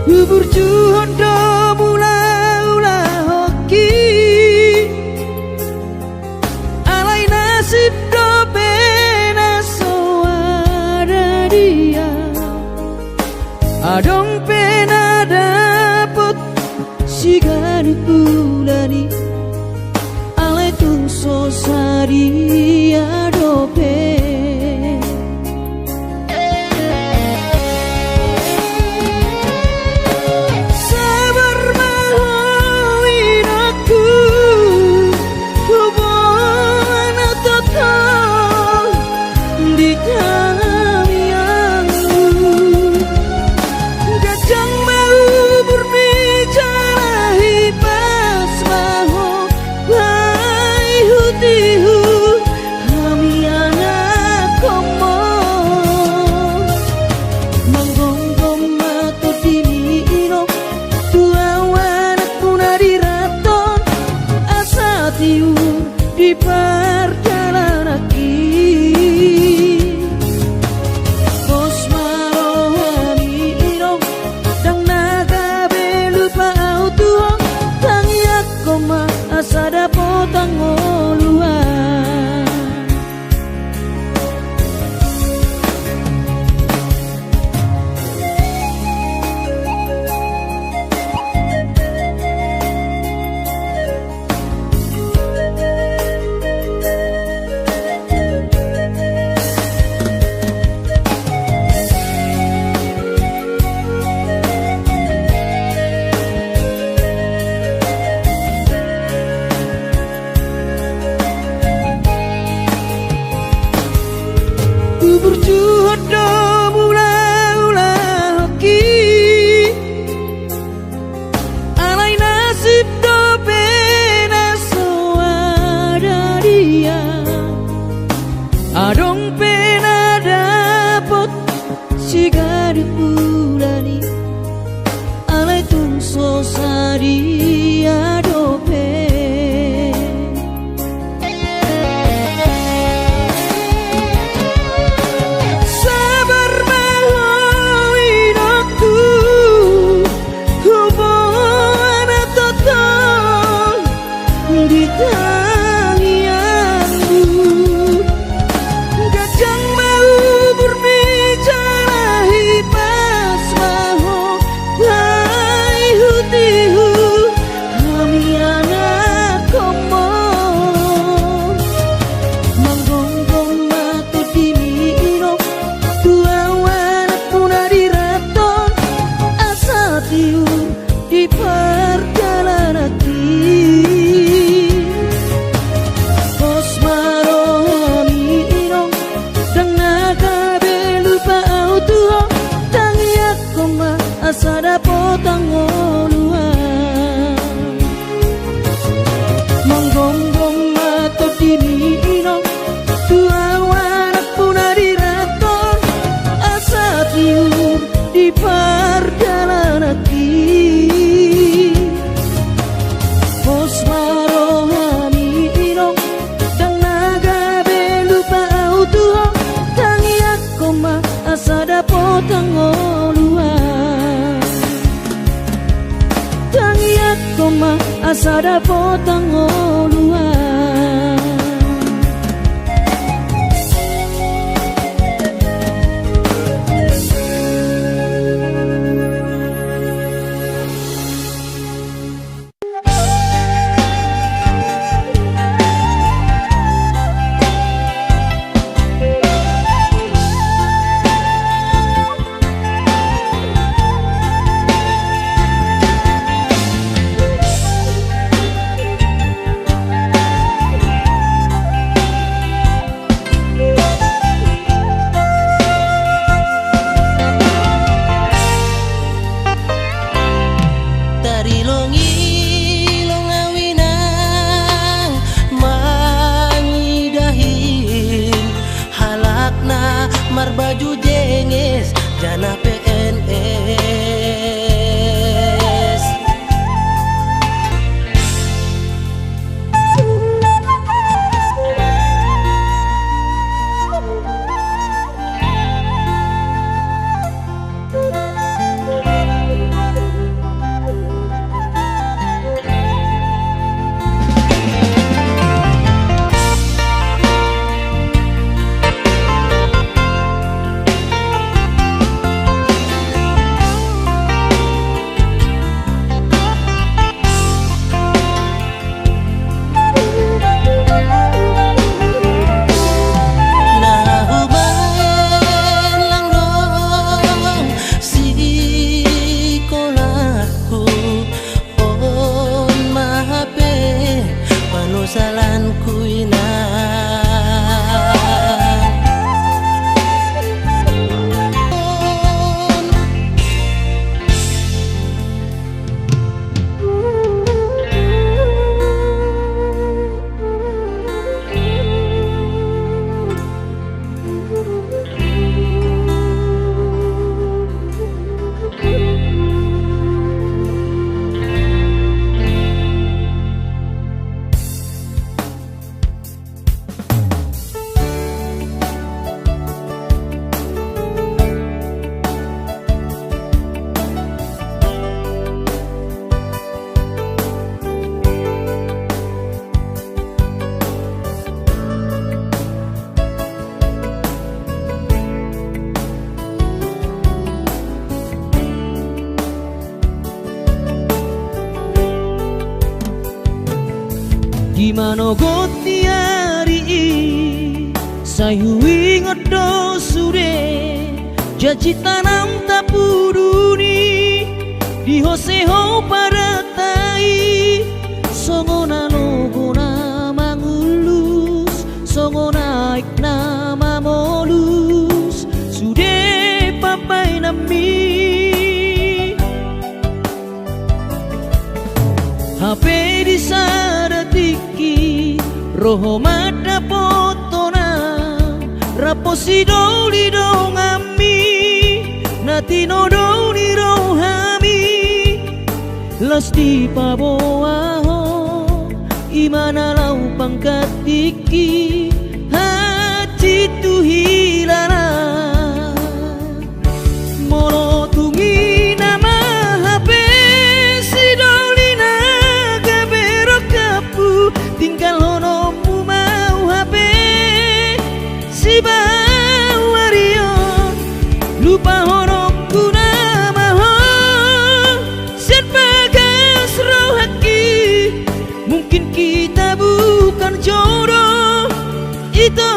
bubur juhondo mula-ula hoki alai nasib do pena soara dia adong pena dapet sigar bulani alai tung sosari adope di perjalanan bos marohami iro dang naga belupa auto tang yakoma asada potang oluan bubur juhondo mula-ula hoki alai nasib do pena soada dia adong pena dapot sigar bulani alai tung sosari adope di perjalanan bos marohami iro dang naga belupa auto tang yakoma asada potang oluan manggonggong mato dini iro tua wanak punari raton asa tiur di perjalanan bos marohami iro dang naga belupa auto tang yakoma asada potang oluan tang yakoma asada potang oluan Dimana gotiari sayu ingat do sure janji tanam tak puduni di hoseho pada tai songona logona mangulus songona ik nama molus sude papai nami HP di sadatiki roho mata potona raposi doli dongami nati no doli rohami lasti paboaho imana lau pangkat tiki hati tu hilala molo tungi nama HP si doli naga berok kapu tinggal honomu mau HP si bawarion lupa honokku nama ho sen bagas rohaki mungkin kita bukan jodoh itu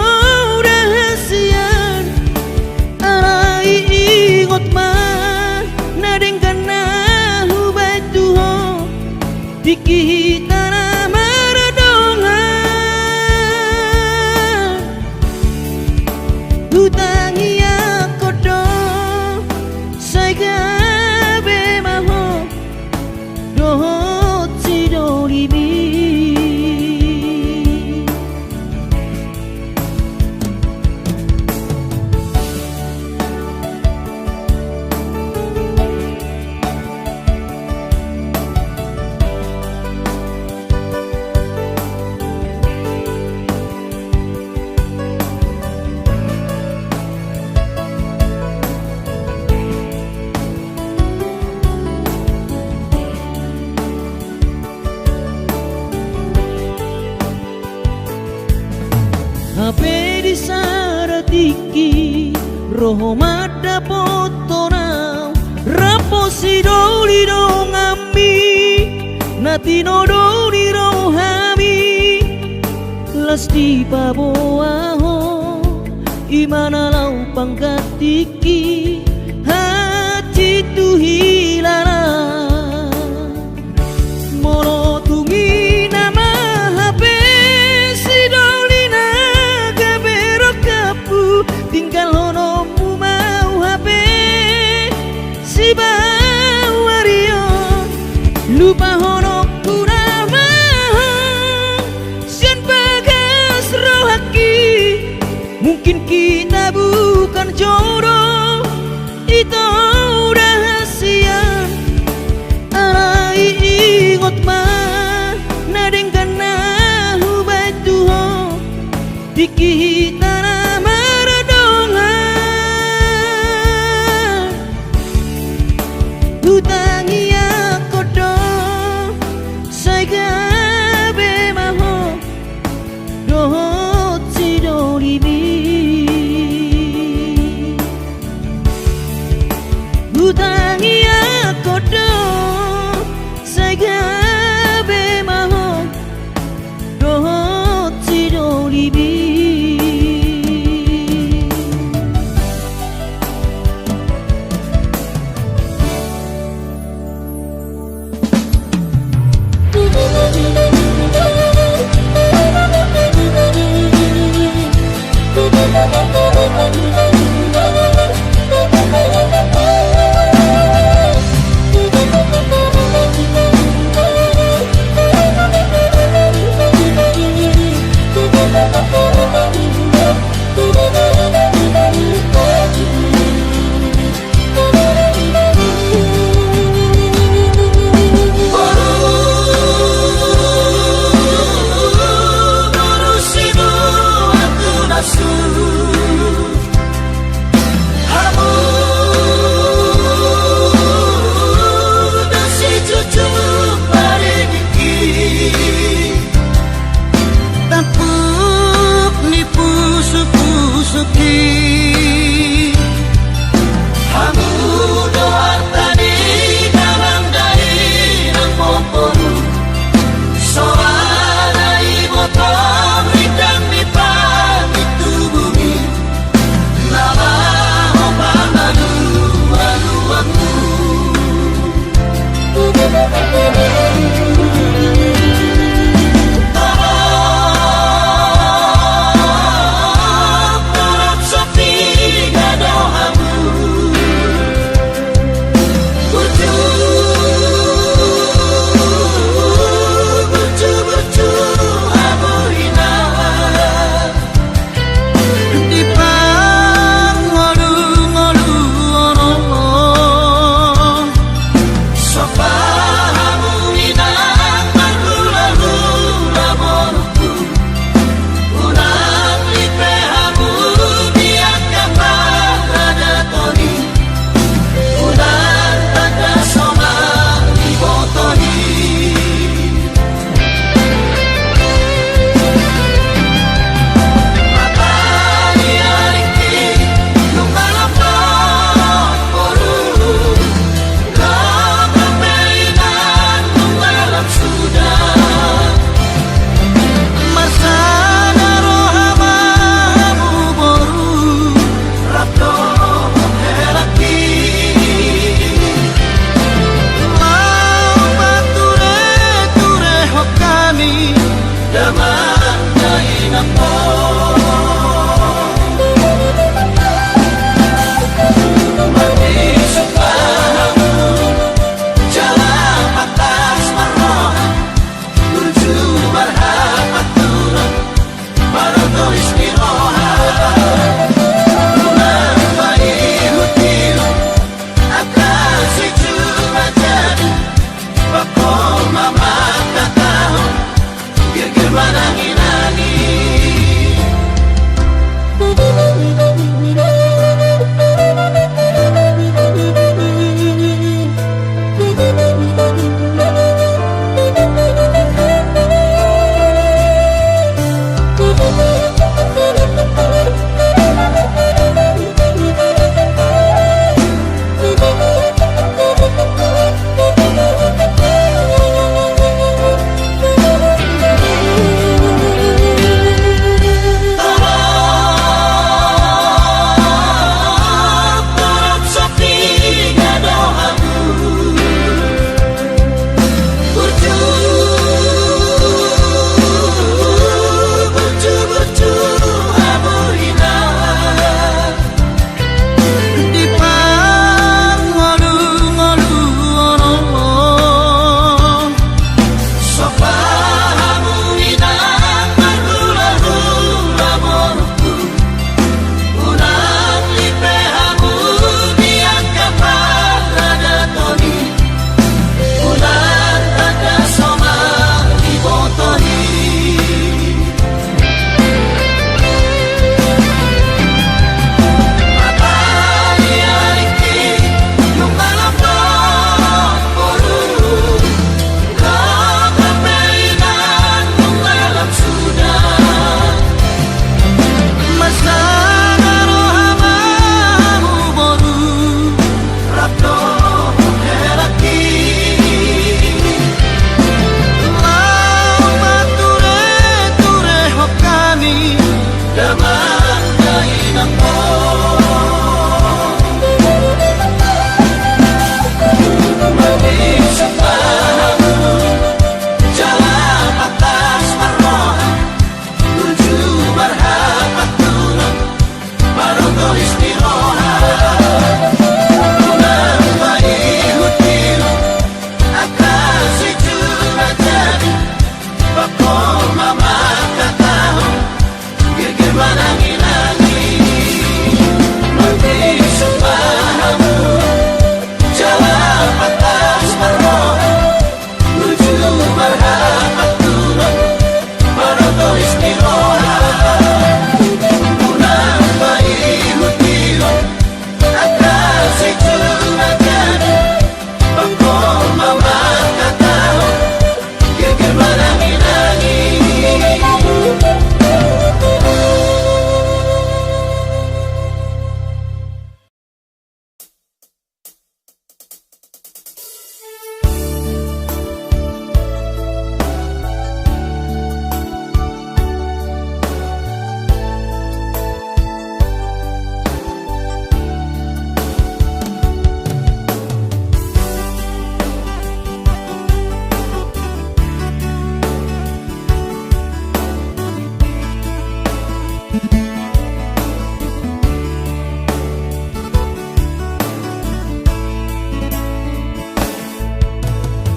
rahasian arai ingot mah nadengkan nahu batuho diki tanah maradongan hutangi aku do saya gabe maho dohot si dolibi HP di saratiki roho mata potona raposi doli dongami nati no doli rohami lasti paboaho imana lau pangkat tiki hati tu hilala molo tungi nama HP si doli naga berok kapu tinggal honomu mau HP si bawarion lupa honokku nama sian bagas rohaki mungkin kita bukan jodoh itu rahasian arai ingot mah nadengkan nahu batuho diki tanah maradongan hutangi aku do saya gabe maho dohot si dolibi hutangi aku do saya gabe maho dohot si dolibi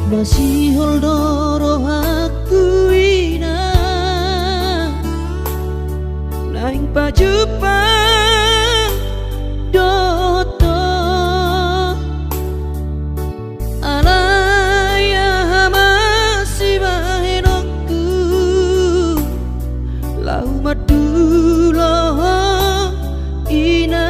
masih holdoro aku ina naing pajupang doto alaya masih bahenokku lau madulo ina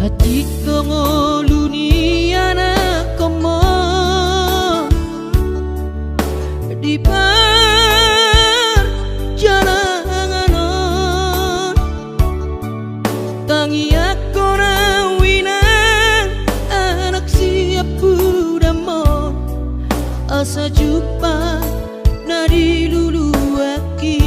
hati kongoluni anak komo di perjalanan tangi aku rawinang anak siap budamon asa jumpa nadi lulu aki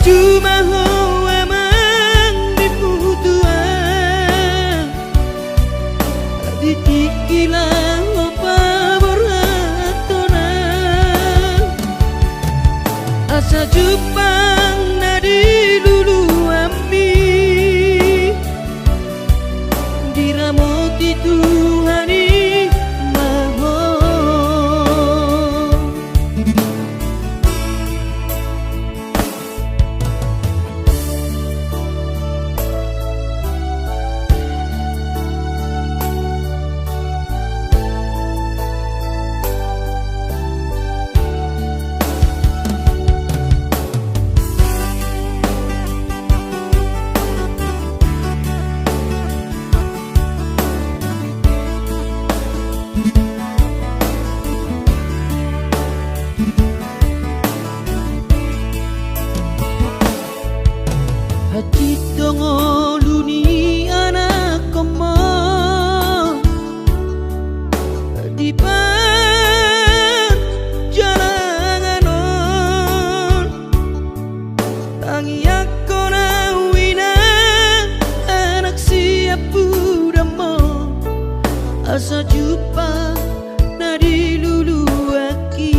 cuma hoa mang diputuan ditikilang opa beratona asa jupang nadi lulu ami diramoti Tuhani hati dongoluni anak komo di perjalanan tangi aku rawina anak siap budamon asa jumpa nadi lulu aki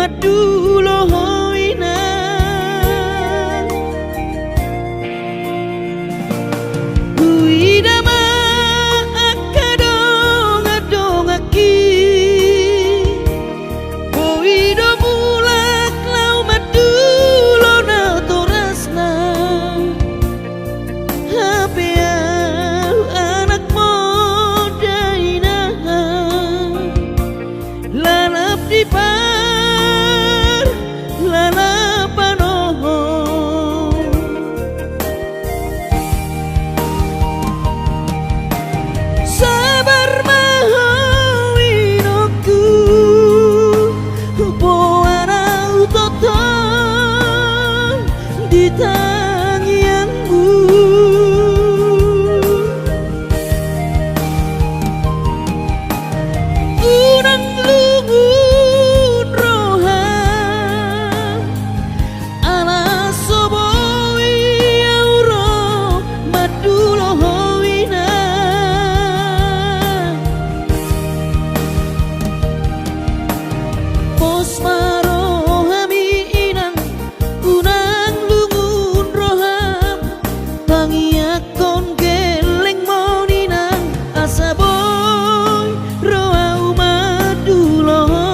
madulohoina Uidama akadong-adongaki Poido mulak lau madulona torasna Hapea anak modaina Lalap di par lalapanoho Sabar mahawinoku Poana utoton di tangianmu Unang lungun rohan ala soboi auro madulohoina Pos marohami inang unang lungun roham Pangiakon geleng moninang asaboy roau maduloho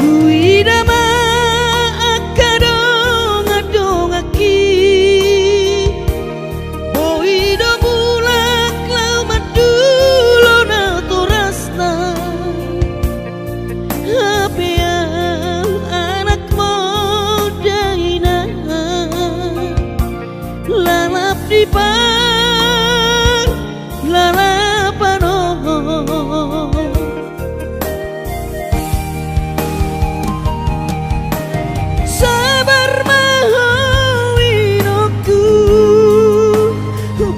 Uidama akadong-adongaki Poido mulak lau madulona torasna Hapea anak modaina Lalap di par lalapanoho Sabar mahawinoku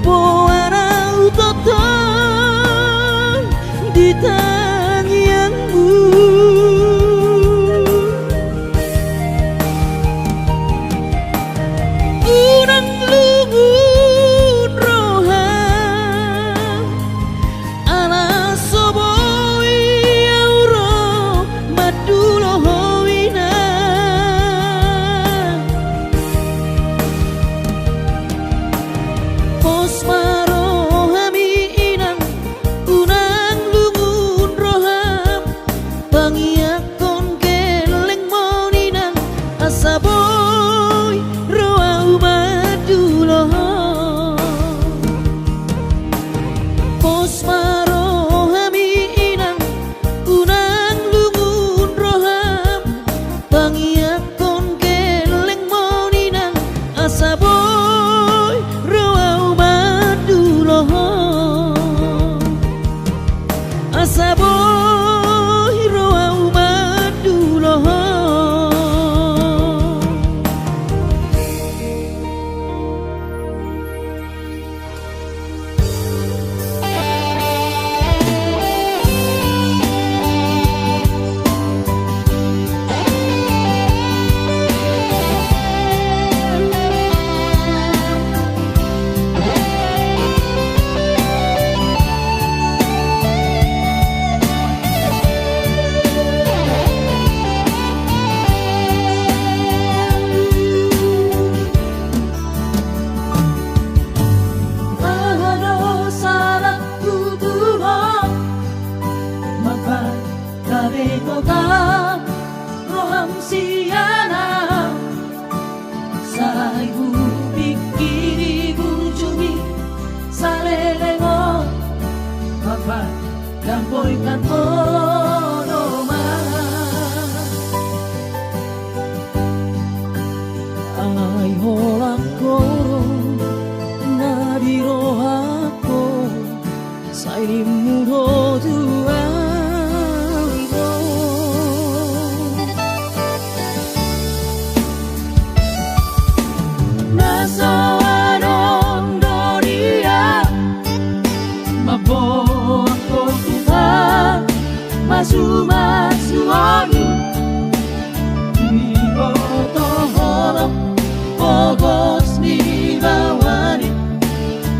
Poana utoton di tangianmu Unang lungun rohan ala soboi auro madulohoina Pos marohami inang unang lungun roham Pangiakon geleng moninang asaboy roau maduloho Pos marohami inang unang lungun roham Pangiakon geleng moninang asaboy roau maduloho Asaboy roau maduloho 사이림으로도 알고 나서와 롱돌이야 마보아코 tuha masu-masuani Ibotohoro pogos ni bawani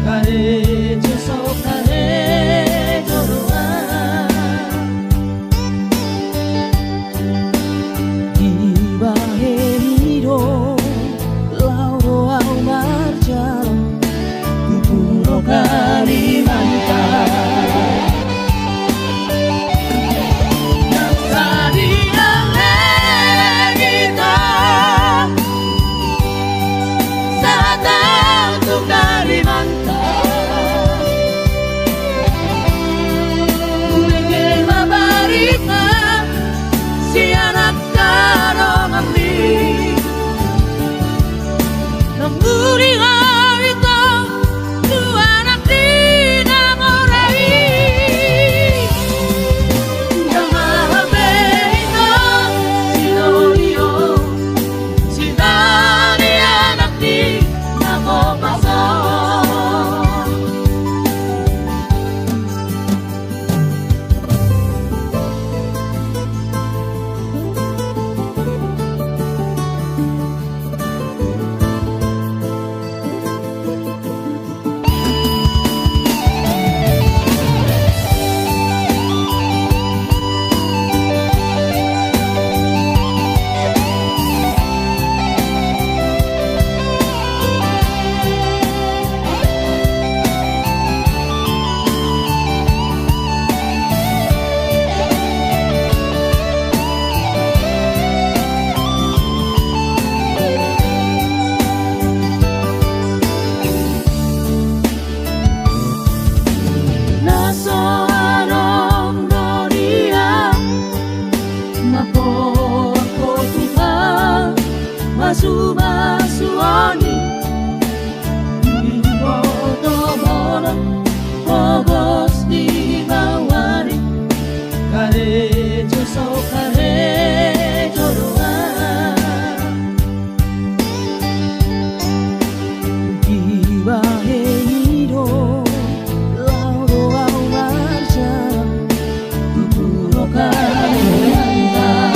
Karejo so karejo doa Ibahero lauro au marjalo Kupuro Kalimantan Masu-masuani Ibotohoro pogos di bawani Karejo so karejo doa Ibahero lauro au marjalo Kupuro Kalimantan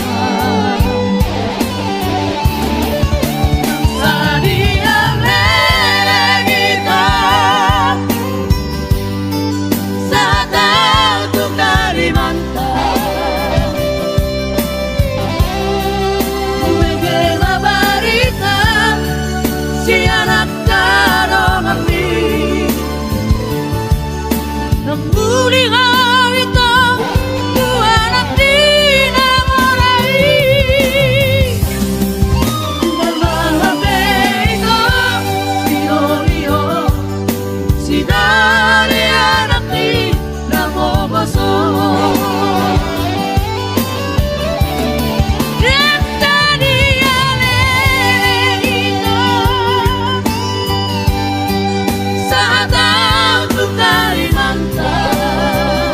Kalimantan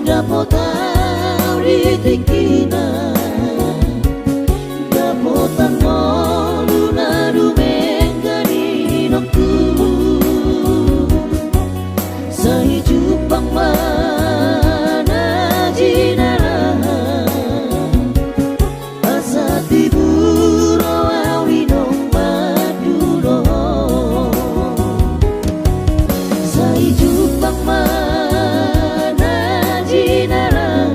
Dapotau ritikina Dapotan moluna dumengani nokku Sahijupang mana jinara Asa tiburo awinong madulo Sahijupang mana jinara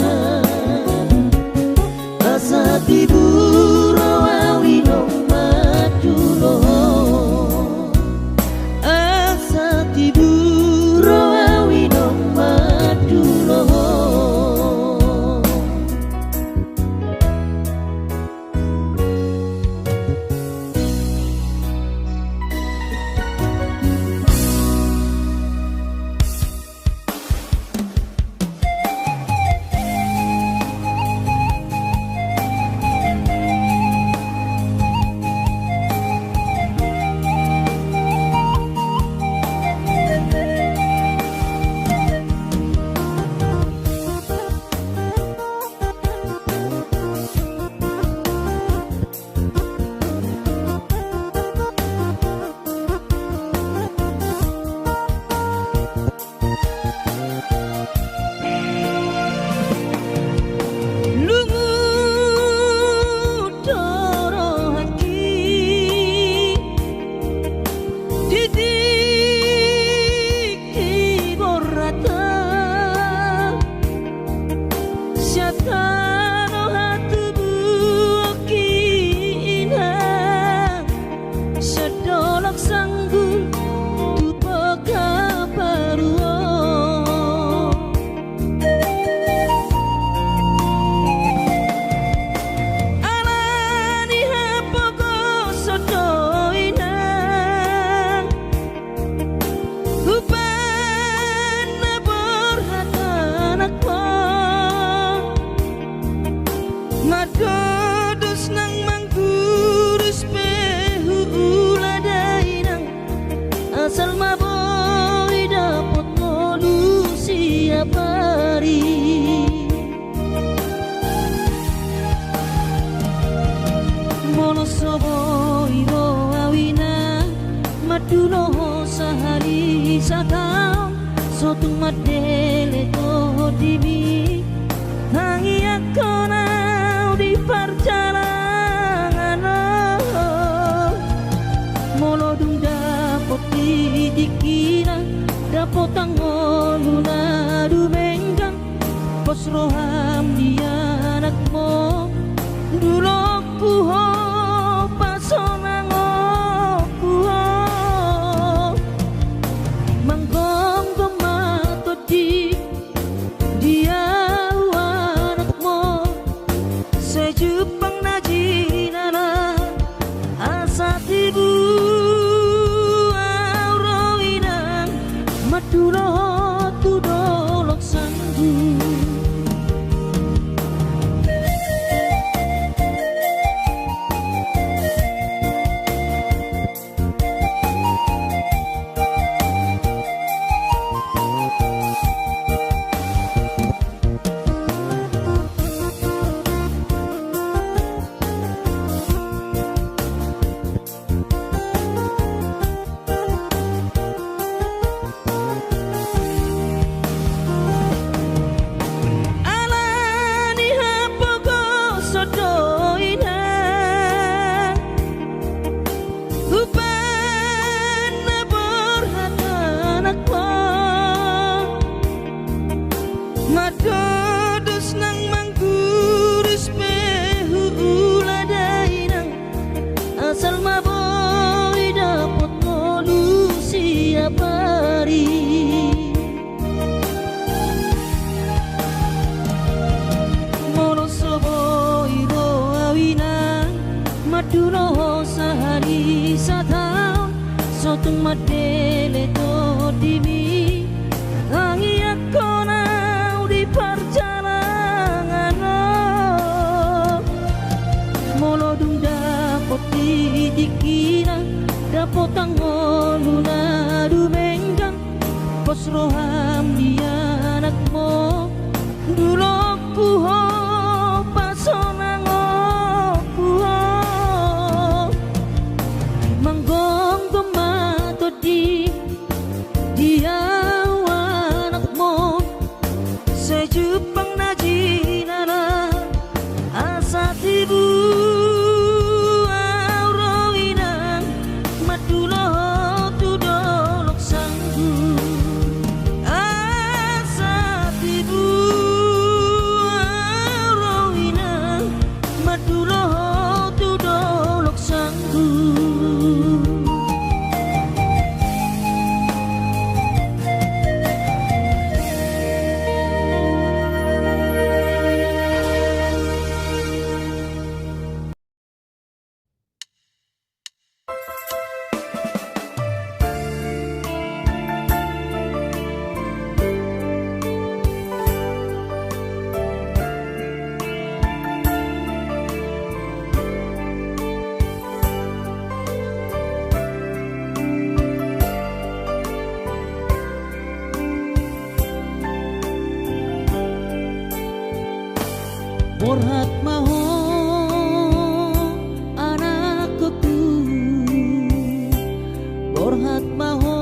Asa tiburo awinong madulo Asa tiburo awinong madulo Madodos nang manggurus pehula dainang asal maboy dapot molu siap hari mono soboy ro awina madulo sahari satau sotung madele to dimi tangi akona di perjalanan molodung dapot dikira dapot tangoluna dumenggang pos roham dia anakmu dulu kuho pasonango kuho manggong gemato di dia Sejupang najinana asa tibu aurawinang madulo tudolok sanggu Madodos nang manggurus pehula dainang asal maboy dapot molu siap hari mono soboy ro awinang madulo sahari satau sotung madele to dimi tangi akona di perjalanan molodung dapot dikira dapot tangoluna dumenggang pos roham dia anakmu najinana asa tibu auroinang madulo tudolok sanggu asa tibu auroinang madulo tudolok sanggu. Borhat maho anakku, borhat maho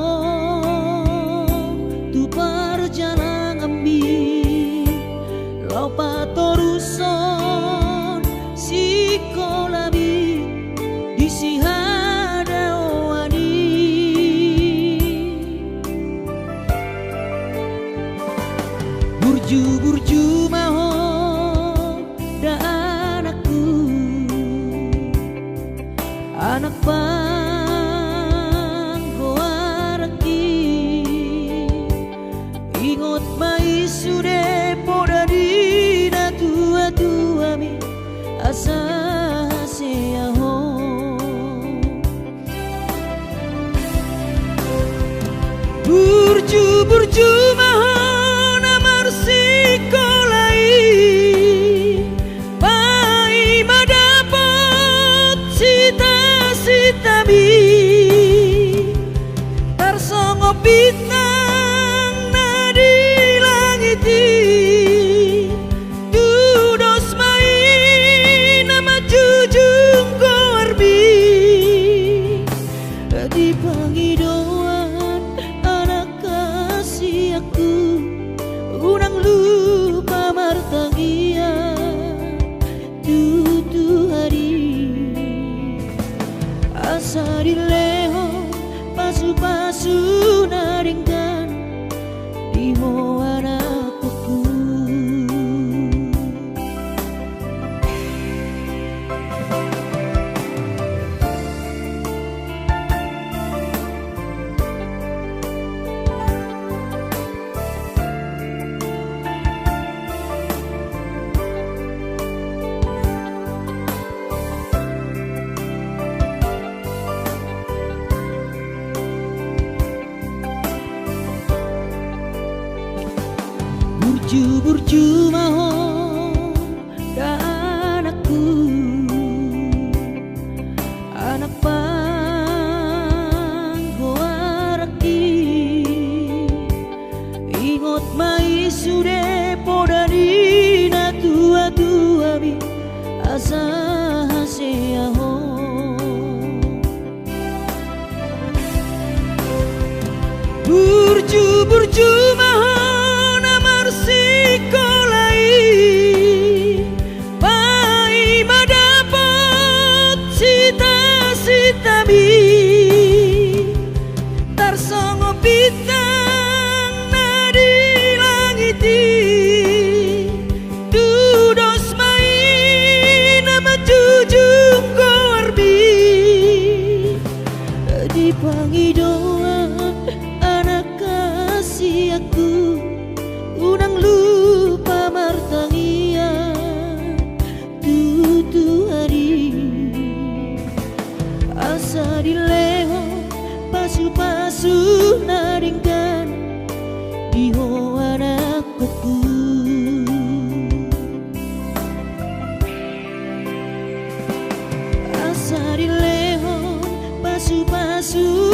tu perjalanan ambi lau patoruson si kolabi di si hadawani burju maho anak panggoaraki ingot mai sude poda dina tua mi asa seaho burju mahon amar sikolai pai madapot sita-sitami tarsongo bintang nadi langiti dudos mai nama jujung korbi di pangidauan anak kasih aku unang lupa martangia tutu hari asa dileho pasu-pasu naringkan di ho anakku. Burju maho anakku, anak panggoaraki ingot mai sude poda dina tua mi asa seaho burju maho sikolai pai madapot sita-sitami tarsongo bintang nadi langiti dudos mai nama jujung korbi di pangidauan anak kasih aku unang lupa martangia tutu hari asa dileho pasu-pasu naringkan di ho anakku. Asa dileho pasu-pasu